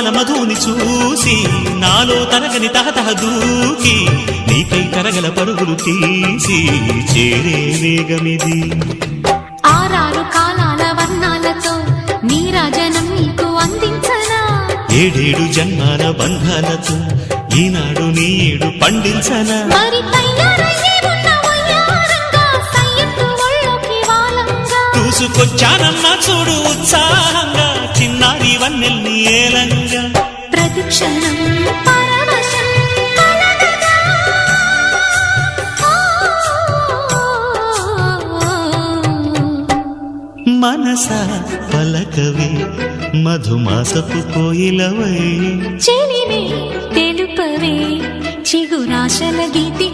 పాల మధుని చూసి నాలో తరగని తహతహ దూకి నీకై తరగల పరుగులు తీసి చేరే వేగమిది. ఆరారు కాలాల వర్ణాలతో నీరాజనం నీకు అందించనా, ఏడేడు జన్మాల బంధాలతో ఈనాడు నీడు పండించనా. మరి తయారయ్యే ఉన్న వయ్యారంగా సయ్యత్తు ఒళ్ళోకి వాలంగా చూసుకొచ్చానమ్మా చూడు ఉత్సాహంగా చిన్నారి వన్నెల్ని ఏలంగా. ప్రతిక్షణం పరవశం కలగగా. మనసా పలకవే మధుమాసపు కోయిలవై, చెలివే తెలుపవే చిగురాశల గీతి